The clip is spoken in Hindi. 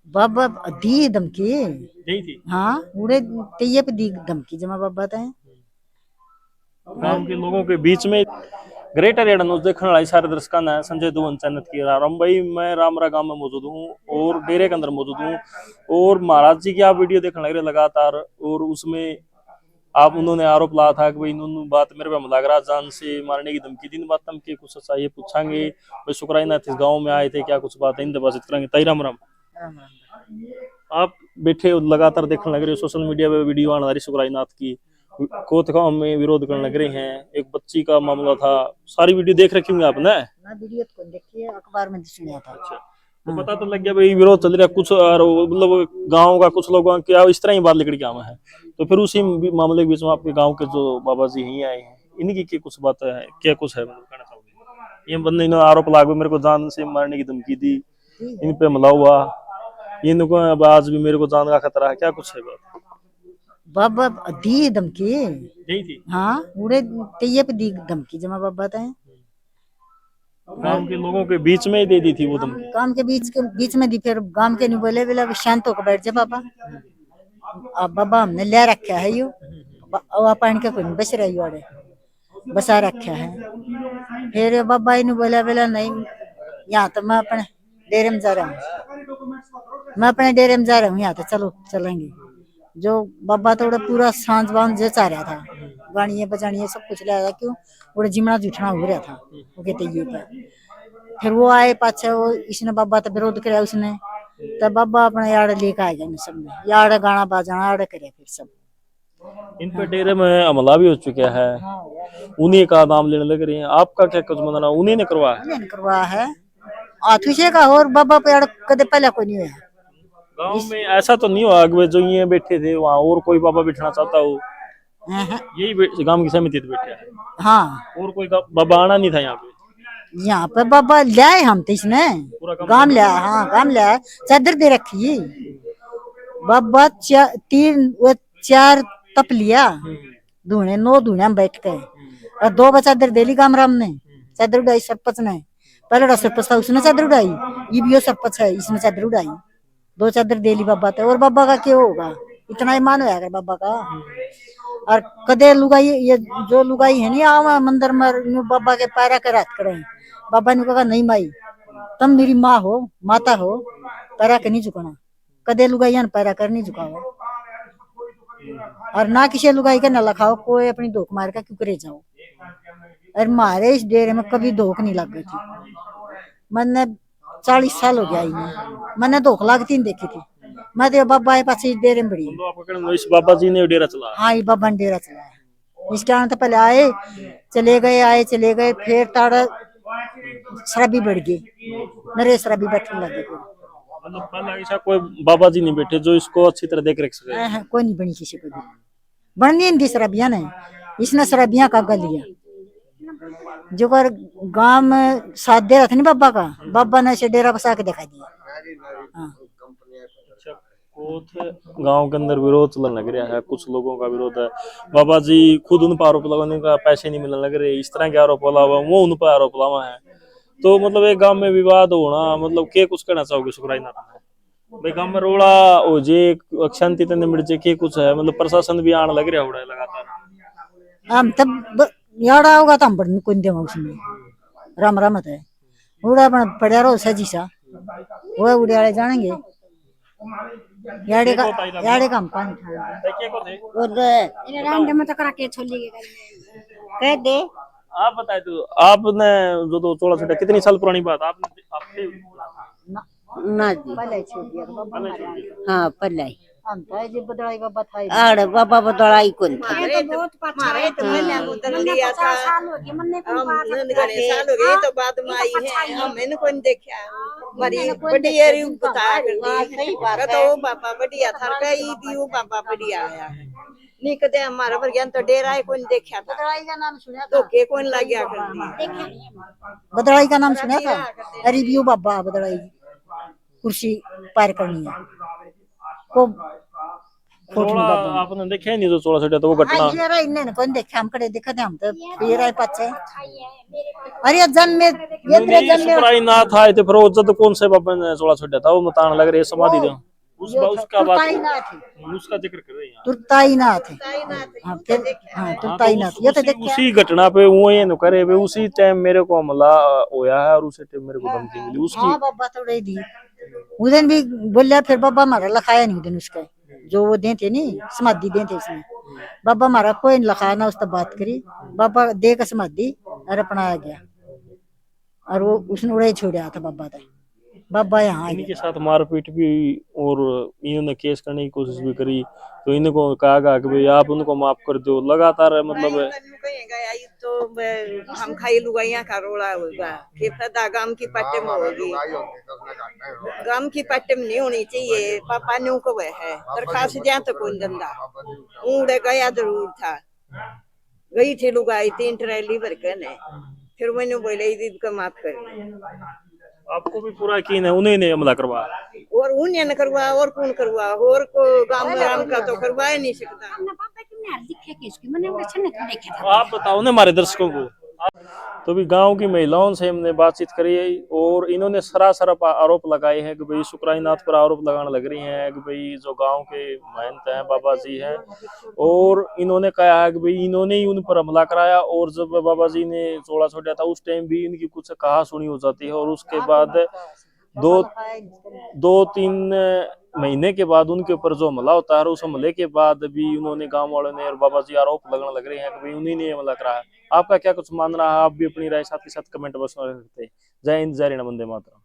बाबा दी धमकी। यही थी हाँ उड़े तैये पे दी धमकी जमा बाबा तय गांव के लोगों के बीच में। ग्रेटर एडन उस देखने वाला सारे दर्शकों ने संजय दुवन चैनल की राम भाई, मैं रामरा गांव में मौजूद हूँ और डेरे के अंदर मौजूद हूँ। और महाराज जी की आप वीडियो देखने लग रहे लगातार, और उसमें आप उन्होंने आरोप लगाया था कि भाई इन्होंने बात मेरे पे हमला करा, जान से मारने की धमकी दी। बात हम के कुछ सच्चाई पूछांगे भाई। शुक्राई नाथ इस गाँव में आए थे, क्या कुछ बात है इन बात करेंगे। तई राम राम। आप बैठे लगातार देखने लग रहे हो सोशल मीडिया पे वीडियो आने वाली शुक्राई नाथ की, कोत गांव में विरोध करने लग रहे हैं, एक बच्ची का मामला था। सारी वीडियो देख रखी होंगी आपने? ना वीडियो तो देखिए अखबार में सुना था। अच्छा, तो पता तो लग गया भाई विरोध चल रहा कुछ, और मतलब गांव का कुछ लोगों क्या इस तरह ही बात निकल के आवा है। तो फिर उसी मामले के बीच में आपके गांव के जो बाबा जी यहीं आए हैं, इनकी क्या कुछ बात है, क्या कुछ है मतलब कहना चाहोगे? ये बंदे ने आरोप लगा मेरे को जान से मारने की धमकी दी, इन पे हमला हुआ, इनको आज भी मेरे को जान का खतरा है, क्या कुछ है बात? बाबा दी धमकी। यही थी हाँ उड़े तैये पे दी धमकी जमा बाबा तय गांव के लोगों के बीच में ही दे दी थी वो धमकी। काम के बीच में दी। फिर गांव के नहीं बोले बोला शांत होकर बैठ जा बाबा। अब बाबा हमने ले रखा है यो पानी का कोई नहीं बच रही वाले बसा रखा है। फिर बाबा ने बोला बोला नहीं यहाँ तो मैं अपने डेरे में जा रहा हूँ, मैं अपने डेरे में जा रहा हूँ, यहाँ तो चलो चलेंगे। जो बाबा तो पूरा सांझ बांझ जे चाह रहा था, गाड़ियाँ बजानियाँ सब कुछ लाया क्यों वो जिमना जूठना हो रहा था वो कहते ये था। फिर वो आए पाछे वो इसने बाबा तो विरोध कराया उसने, तब बाबा अपना यार लेकर आ गए सब में यार गाना बजाना यार करे फिर सब। इन पे डेरे में हमला भी हो चुका है, उन्हीं का नाम लेने लग रही हैं। आपका क्या कुछ मतलब उन्हीं ने करवाया? उन्हें करवाया है आथुशे का और बाबा पे यार कदे पहले कोई नहीं हुआ। गांव में ऐसा तो नहीं हुआ कि जो ये बैठे थे वहां और कोई बाबा बैठना चाहता हो? यही गांव की समिति तो बैठे है, हाँ और कोई बाबा आना नहीं था यहाँ पे? यहाँ पे बाबा लाए हम तो इसने गांव लिया। हाँ गांव लिया चादर दे रखी बाबा तीन वो चार तप लिया धुने 9 धुने हम बैठ गए और 2 बचा चादर दे ली गामराम ने। चादर उड़ाई सरपंच ने, पहले सरपंच था उसने चादर उड़ाई, ये भी सरपंच है इसने चादर उड़ाई। 2 चादर दे ली बाबा तो। और बाबा का क्या होगा इतना ईमान होया कर बाबा का। और कदे लुगाई ये जो लुगाई है नहीं आवा मंदिर में बाबा के पैरा के रात करे बाबा ने कहा नहीं माई तुम मेरी माँ हो माता हो पैरा के नहीं झुकाना। कदे लुगाई पैरा कर नहीं झुकाओ और ना किसी लुगाई का न लखाओ कोई अपनी धोख मार का क्यों करे जाओ। और मारे इस डेरे में कभी धोख नहीं लग गई थी। मैंने 40 साल हो गया मैंने धोख लगती नहीं देखी थी। मैं तो बाबा पास डेरे में बड़ी इस बाबा जी ने डेरा चला? हाँ ये बाबा ने डेरा चलाया। इसके आने तो पहले आए चले गए फिर ताड़ा शराबी बढ़ गई मेरे शराबी बैठने लगे। मतलब पहले ऐसा कोई बाबा जी नहीं बैठे जो इसको अच्छी तरह देख रख सके? कोई नहीं बनी किसी को बननी नहीं शराबिया ने। इसने शराबिया का गल लिया जो कर गांव में साथ दे रहा था नहीं बाबा का, बाबा ने इसे डेरा बसा के दिखा दिया। हाँ। गांव के अंदर विरोध चलने लग रहा है, कुछ लोगों का विरोध है। बाबा जी खुद उन पर आरोप लगाने का पैसे नहीं मिलने लग रहे, इस तरह के आरोप लगा हुआ वो उन पर आरोप लगा है। तो मतलब एक गांव में विवाद होना मतलब क्या कुछ कहना चाहोगे सुखराई नाथ में? भाई गांव में रोड़ा हो जे शांति तंत्र मिल जे के कुछ है, मतलब प्रशासन भी आने लग रहा है लगातार। हम तब याड़ा होगा तो हम पढ़ने कोई देवा उसमें राम राम है उड़ा पड़ा रहो सजी सा वो उड़े वाले जानेंगे याड़े का हम पानी और राम जमा तो करा के छोली कह दे। आप बताए तो आपने जो तो 16 कितनी साल पुरानी बात आपने आपने ना जी पहले छोड़ दिया। हाँ पहले हम तो जे बदलाई बाबा था आड़ बाबा बदलाई कौन था मारे तो मैंने बदल लिया था। साल हो गए तो बाद में आई है मैंने कौन देखा मरी बड़ी एरी बताया कर दी तो पापा बढ़िया था कई दियो पापा बढ़िया आया है नहीं कदे हमारा पर ज्ञान तो डेरा है कौन देखा था। बदलाई का नाम सुना तो के कौन लग गया कर बदलाई का नाम सुना था। अरे बियो बाबा बदलाई कुर्सी पार करनी है को फोटो चोला आपने देखा ही नहीं जो चोला छड़ा तो वो घटना ये रे इन्ने कोन देखे हम कड़े देखते हम तो ये रे पछे अरे जन्म में ये तेरे जन्म में सुपराई ना था तो फिर वो जद कौन से बाबा ने चोला छड़ा था वो मतान लग रही है समाधि दो उसका बात उसका जिक्र कर रहे हैं तुरताई ना थे हाँ फिर हाँ तुरताई ना ये तो देखे उसी घटना पे वो ये न करे वे उसी टाइम मेरे को हमला होया है और उसी टाइम मेरे को धमकी मिली उसकी हाँ बाबा तो रही दी उस दिन भी बोलिया फिर बाबा हमारा लिखाया नहीं उस दिन उसका जो वो देते नहीं समाधि देते उसमें बाबा हमारा कोई नहीं लिखाया ना उससे बात करी बाबा दे का समाधि और अपना आ गया और वो उसने उड़े छोड़ा था बाबा था बाबा यहाँ आ इनके गया साथ मारपीट भी और इन्होंने केस करने की कोशिश भी करी तो इनको कहा कि भाई आप उनको माफ कर दो लगातार मतलब तो हम खाई लुगाइया का रोड़ा होगा कि पता गांव की पट्टे में होगी गांव की पट्टे में नहीं होनी चाहिए पापा ने को वह है दरखास्त दिया तो कोई धंधा उड़े गया जरूर था गई थी लुगाई 3 ट्रैली भर के ने फिर मैंने बोले दीदी को माफ कर आपको भी पूरा यकीन है उन्हीं ने हमला करवाया और उन्हें न करवा और कौन करवा और को गांव में राम का तो करवा ही नहीं सकता आप बताओ ना हमारे दर्शकों को तो भी गांव की महिलाओं से हमने बातचीत करी है और इन्होंने सरासर आरोप लगाए हैं कि भाई सुकराईनाथ पर आरोप लगाने लग रही हैं कि भाई जो गांव के महंत हैं बाबा जी हैं और इन्होंने कहा है कि भाई इन्होंने ही उन पर हमला कराया और जब बाबा जी ने चोला छोड़ा था उस टाइम भी इनकी कुछ कहा सुनी हो जाती है और उसके बाद दो तीन महीने के बाद उनके ऊपर जो हमला होता है उस हमले के बाद भी उन्होंने गांव वालों ने और बाबा जी आरोप लगाने लग रहे हैं कि भाई उन्हीं ने हमला कराया आपका क्या कुछ मानना है आप भी अपनी राय साथ के साथ कमेंट बॉक्स में रख सकते हैं जय हिंद जय वंदे मातरम।